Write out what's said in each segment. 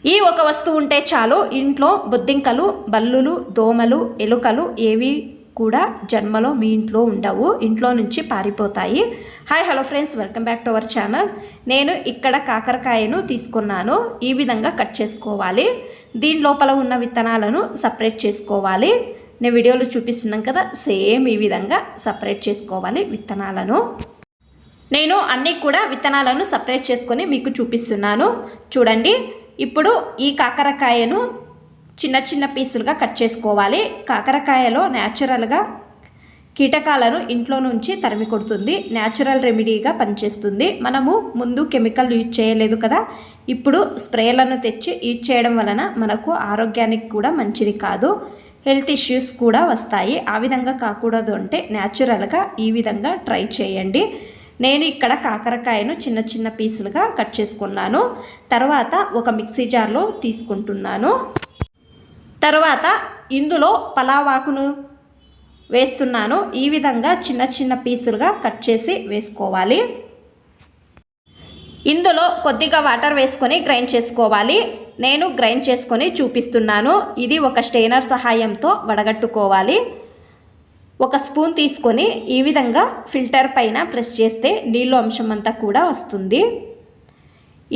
ఈ ఒక వస్తువు ఉంటే చాలు, ఇంట్లో బొద్దింకలు, బల్లులు, దోమలు, ఎలుకలు ఏవి కూడా జన్మలో మీ ఇంట్లో ఉండవు, ఇంట్లో నుంచి పారిపోతాయి. Hi hello friends, welcome back to our channel. నేను ఇక్కడ కాకరకాయను తీసుకున్నాను. ఈ విధంగా కట్ చేసుకోవాలి. దీని లోపల ఉన్న విత్తనాలను సపరేట్ చేసుకోవాలి. నేను వీడియోలో చూపిస్తున్నాను కదా, సేమ్ ఈ విధంగా సపరేట్ చేసుకోవాలి విత్తనాలను. నేను అన్నీ కూడా విత్తనాలను సపరేట్ చేసుకొని మీకు చూపిస్తున్నాను. చూడండి, ఇప్పుడు ఈ కాకరకాయను చిన్న చిన్న పీసులుగా కట్ చేసుకోవాలి. కాకరకాయలో న్యాచురల్గా కీటకాలను ఇంట్లో నుంచి తరిమి కొడుతుంది, న్యాచురల్ రెమెడీగా పనిచేస్తుంది. మనము ముందు కెమికల్ యూజ్ చేయలేదు కదా, ఇప్పుడు స్ప్రేలను తెచ్చి యూజ్ చేయడం వలన మనకు ఆరోగ్యానికి కూడా మంచిది కాదు, హెల్త్ ఇష్యూస్ కూడా వస్తాయి. ఆ విధంగా కాకూడదు అంటే న్యాచురల్గా ఈ విధంగా ట్రై చేయండి. నేను ఇక్కడ కాకరకాయను చిన్న చిన్న పీసులుగా కట్ చేసుకున్నాను. తర్వాత ఒక మిక్సీ జార్లో తీసుకుంటున్నాను. తర్వాత ఇందులో పలావాకును వేస్తున్నాను. ఈ విధంగా చిన్న చిన్న పీసులుగా కట్ చేసి వేసుకోవాలి. ఇందులో కొద్దిగా వాటర్ వేసుకొని గ్రైండ్ చేసుకోవాలి. నేను గ్రైండ్ చేసుకొని చూపిస్తున్నాను. ఇది ఒక స్ట్రెయినర్ సహాయంతో వడగట్టుకోవాలి. ఒక స్పూన్ తీసుకొని ఈ విధంగా ఫిల్టర్ పైన ప్రెస్ చేస్తే నీళ్ళు అంశం అంతా కూడా వస్తుంది.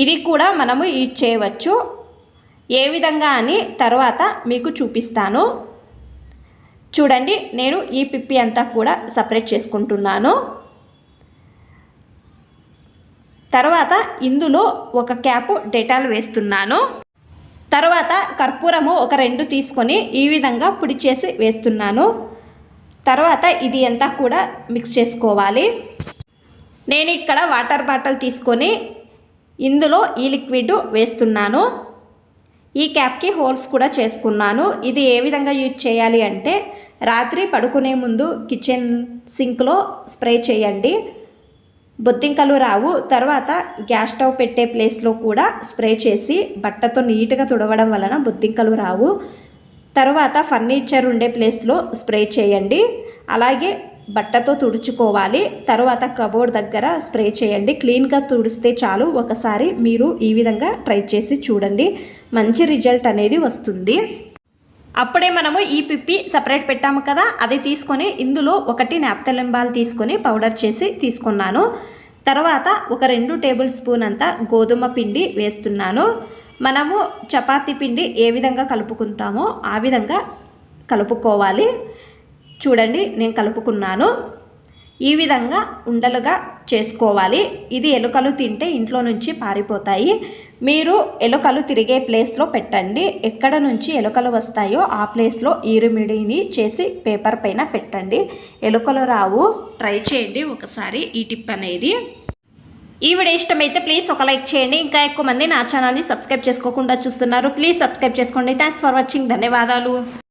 ఇది కూడా మనము యూజ్ చేయవచ్చు. ఏ విధంగా అని తర్వాత మీకు చూపిస్తాను. చూడండి, నేను ఈ పిప్పి అంతా కూడా సపరేట్ చేసుకుంటున్నాను. తర్వాత ఇందులో ఒక క్యాపు డెటాల్ వేస్తున్నాను. తర్వాత కర్పూరము ఒక 2 తీసుకొని ఈ విధంగా పొడి చేసి వేస్తున్నాను. తర్వాత ఇది అంతా కూడా మిక్స్ చేసుకోవాలి. నేను ఇక్కడ వాటర్ బాటిల్ తీసుకొని ఇందులో ఈ లిక్విడ్ వేస్తున్నాను. ఈ క్యాప్కి హోల్స్ కూడా చేసుకున్నాను. ఇది ఏ విధంగా యూజ్ చేయాలి అంటే, రాత్రి పడుకునే ముందు కిచెన్ సింక్లో స్ప్రే చేయండి, బొద్దింకలు రావు. తర్వాత గ్యాస్ స్టవ్ పెట్టే ప్లేస్లో కూడా స్ప్రే చేసి బట్టతో నీట్గా తుడవడం వలన బొద్దింకలు రావు. తర్వాత ఫర్నిచర్ ఉండే ప్లేస్లో స్ప్రే చేయండి. అలాగే బట్టతో తుడుచుకోవాలి. తర్వాత కబోర్డ్ దగ్గర స్ప్రే చేయండి. క్లీన్గా తుడిస్తే చాలు. ఒకసారి మీరు ఈ విధంగా ట్రై చేసి చూడండి, మంచి రిజల్ట్ అనేది వస్తుంది. అప్పుడే మనము ఈ పిప్పి సపరేట్ పెట్టాము కదా, అది తీసుకొని ఇందులో 1 నాప్థలిన్ బాల్ తీసుకొని పౌడర్ చేసి తీసుకున్నాను. తర్వాత ఒక 2 టేబుల్ స్పూన్ అంతా గోధుమ పిండి వేస్తున్నాను. మనము చపాతీ పిండి ఏ విధంగా కలుపుకుంటామో ఆ విధంగా కలుపుకోవాలి. చూడండి, నేను కలుపుకున్నాను. ఈ విధంగా ఉండలుగా చేసుకోవాలి. ఇది ఎలుకలు తింటే ఇంట్లో నుంచి పారిపోతాయి. మీరు ఎలుకలు తిరిగే ప్లేస్లో పెట్టండి. ఎక్కడ నుంచి ఎలుకలు వస్తాయో ఆ ప్లేస్లో ఈ రెమెడీని చేసి పేపర్ పైన పెట్టండి. ఎలుకలు రావు. ట్రై చేయండి ఒకసారి ఈ టిప్ అనేది. ఈ వీడియో ఇష్టమైతే ప్లీజ్ ఒక లైక్ చేయండి. ఇంకా ఎక్కువ మంది నా ఛానల్ని సబ్స్క్రైబ్ చేసుకోకుండా చూస్తున్నారు, ప్లీజ్ సబ్స్క్రైబ్ చేసుకోండి. Thanks for watching. ధన్యవాదాలు.